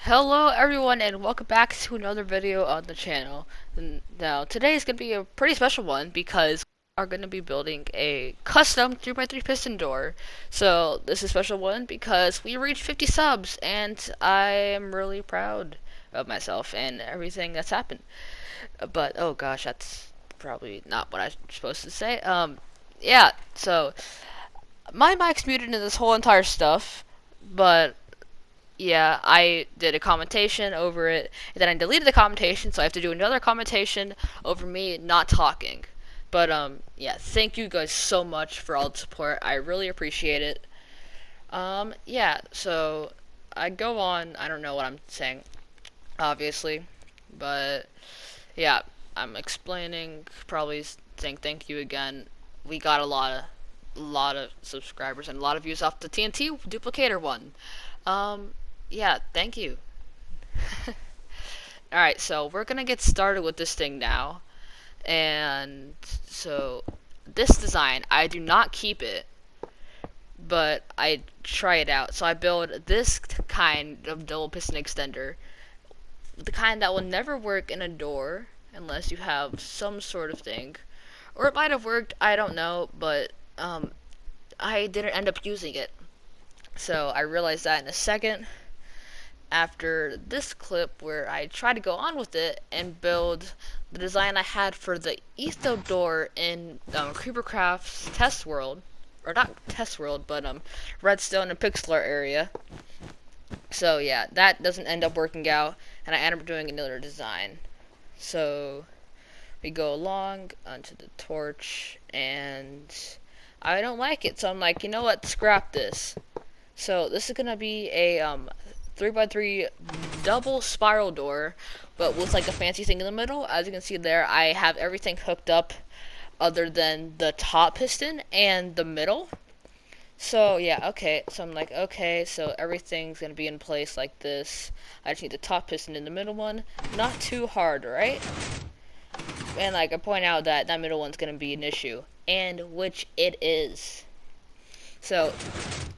Hello everyone and welcome back to another video on the channel. Now today is going to be a pretty special one because we are going to be building a custom 3x3 piston door. So this is a special one because we reached 50 subs and I am really proud of myself and everything that's happened. But oh gosh, that's probably not what I'm supposed to say. Yeah, so my mic's muted in this whole entire stuff, but yeah, I did a commentation over it, and then I deleted the commentation, so I have to do another commentation over me not talking. But yeah, thank you guys so much for all the support. I really appreciate it. Yeah, so I go on. I don't know what I'm saying, obviously, but yeah, I'm explaining. Probably saying thank you again. We got a lot of subscribers and a lot of views off the TNT duplicator one. Yeah, thank you. Alright, so we're gonna get started with this thing now. And so this design, I do not keep it, but I try it out. So I build this kind of double piston extender, the kind that will never work in a door unless you have some sort of thing. Or it might have worked, I don't know, but I didn't end up using it. So I realized that in a second after this clip where I try to go on with it and build the design I had for the Etho door in Creepercraft's test world, or not test world, but Redstone and Pixlr area. So yeah, that doesn't end up working out, and I end up doing another design. So we go along onto the torch, and I don't like it, so I'm like, you know what, scrap this. So this is gonna be a 3x3 double spiral door, but with like a fancy thing in the middle. As you can see there, I have everything hooked up other than the top piston and the middle. So yeah, okay, so I'm like, okay, so everything's gonna be in place like this. I just need the top piston in the middle one. Not too hard, right? And like I point out that that middle one's gonna be an issue, and which it is. So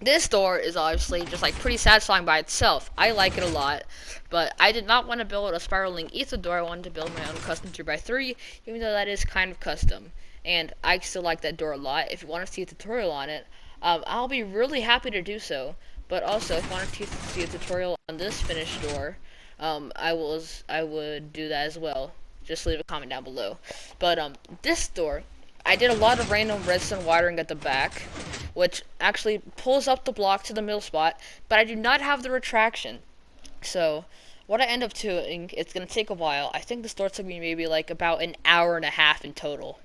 this door is obviously just like pretty satisfying by itself. I like it a lot, but I did not want to build a spiraling ether door. I wanted to build my own custom 3x3, even though that is kind of custom. And I still like that door a lot. If you want to see a tutorial on it, I'll be really happy to do so. But also, if you want to see a tutorial on this finished door, I would do that as well. Just leave a comment down below. But this door, I did a lot of random redstone wiring at the back, which actually pulls up the block to the middle spot, but I do not have the retraction. So what I end up doing, it's going to take a while. I think the store took me maybe like about an hour and a half in total.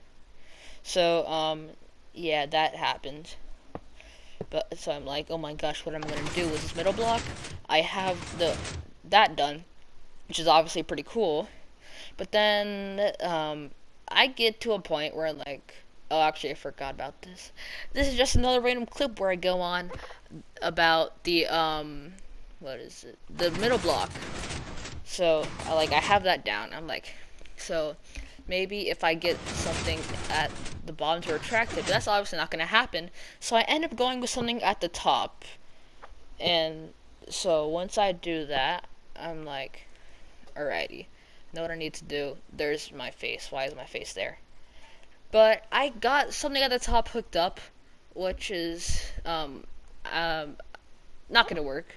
So, yeah, that happened. But so I'm like, oh my gosh, what am I going to do with this middle block? I have that done, which is obviously pretty cool. But then, I get to a point where like, oh, actually I forgot about this. This is just another random clip where I go on about the what is it? The middle block. So I have that down. I'm like, so maybe if I get something at the bottom to retract it, but that's obviously not gonna happen. So I end up going with something at the top. And so once I do that, I'm like, alrighty. Know what I need to do. There's my face. Why is my face there? But I got something at the top hooked up, which is not gonna work.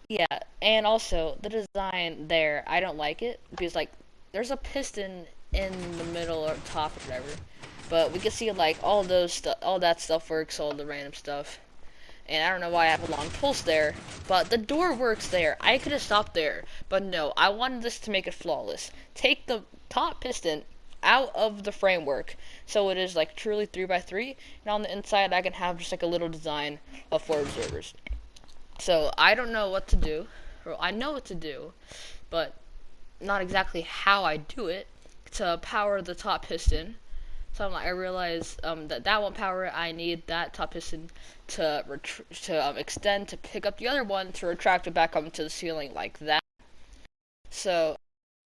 Yeah, and also the design there, I don't like it because like there's a piston in the middle or top or whatever, but we can see like all that stuff works, all the random stuff. And I don't know why I have a long pulse there, but the door works there. I could have stopped there, but no, I wanted this to make it flawless. Take the top piston out of the framework, so it is like truly 3x3, and on the inside I can have just like a little design of 4 observers. So I don't know what to do, or I know what to do, but not exactly how I do it to power the top piston. So I realized that won't power it. I need that top piston to extend to pick up the other one to retract it back up into the ceiling like that. So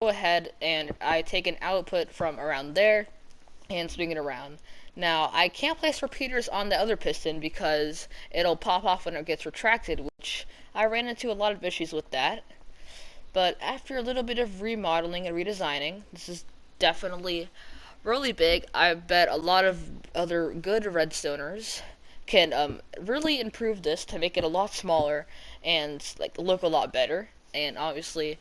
go ahead and I take an output from around there and swing it around. Now I can't place repeaters on the other piston because it'll pop off when it gets retracted, which I ran into a lot of issues with that. But after a little bit of remodeling and redesigning, this is definitely really big. I bet a lot of other good redstoners can really improve this to make it a lot smaller and like look a lot better. And obviously,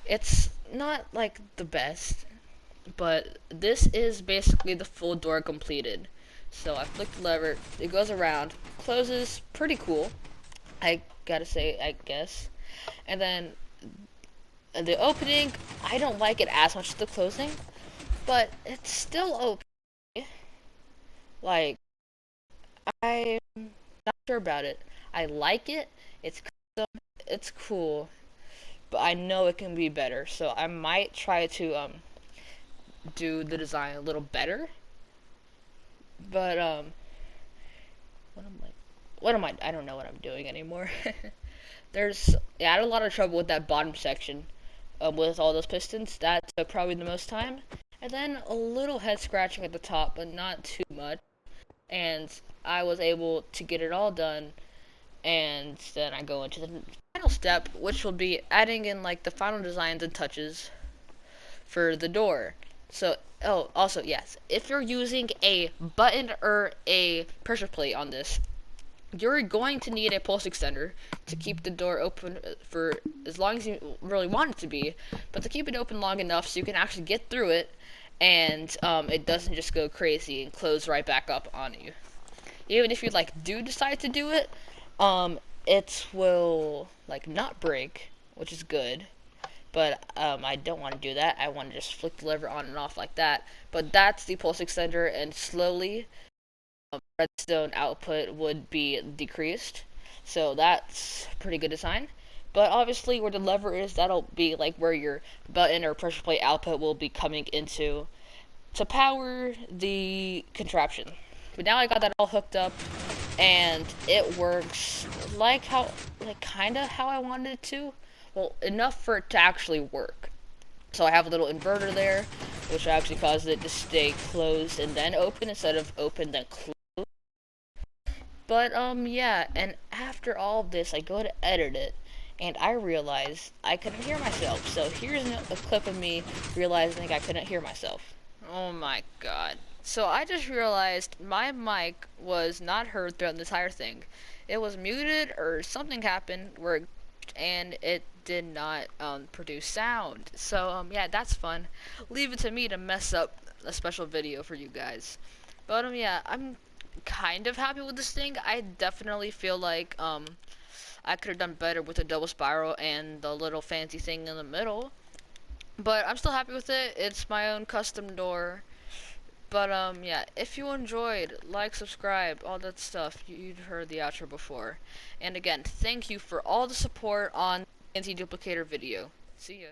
it's not like the best, but this is basically the full door completed. So I flick the lever, it goes around, closes, pretty cool. I gotta say, I guess. And then the opening, I don't like it as much as the closing, but it's still okay. Like, I'm not sure about it. I like it. It's custom. It's cool, but I know it can be better. So I might try to do the design a little better. But what am I? What am I? I don't know what I'm doing anymore. I had a lot of trouble with that bottom section, with all those pistons. That took probably the most time, and then a little head scratching at the top, but not too much. And I was able to get it all done, and then I go into the final step, which will be adding in like the final designs and touches for the door. So, oh, also, yes, if you're using a button or a pressure plate on this, you're going to need a pulse extender to keep the door open for as long as you really want it to be, but to keep it open long enough so you can actually get through it and it doesn't just go crazy and close right back up on you. Even if you like do decide to do it, it will like not break, which is good. But I don't want to do that. I want to just flick the lever on and off like that. But that's the pulse extender, and slowly redstone output would be decreased. So that's pretty good design. But obviously where the lever is, that'll be like where your button or pressure plate output will be coming into to power the contraption. But now I got that all hooked up and it works like kinda how I wanted it to. Well, enough for it to actually work. So I have a little inverter there, which actually caused it to stay closed and then open instead of open then closed. But yeah, and after all of this, I go to edit it, and I realized I couldn't hear myself. So here's a clip of me realizing I couldn't hear myself. Oh my god. So I just realized my mic was not heard throughout the entire thing. It was muted or something happened where and it did not produce sound. So yeah, that's fun. Leave it to me to mess up a special video for you guys. But yeah, I'm kind of happy with this thing. I definitely feel like I could have done better with the double spiral and the little fancy thing in the middle. But I'm still happy with it. It's my own custom door. But yeah, if you enjoyed, like, subscribe, all that stuff. You'd heard the outro before. And again, thank you for all the support on the anti-duplicator video. See ya.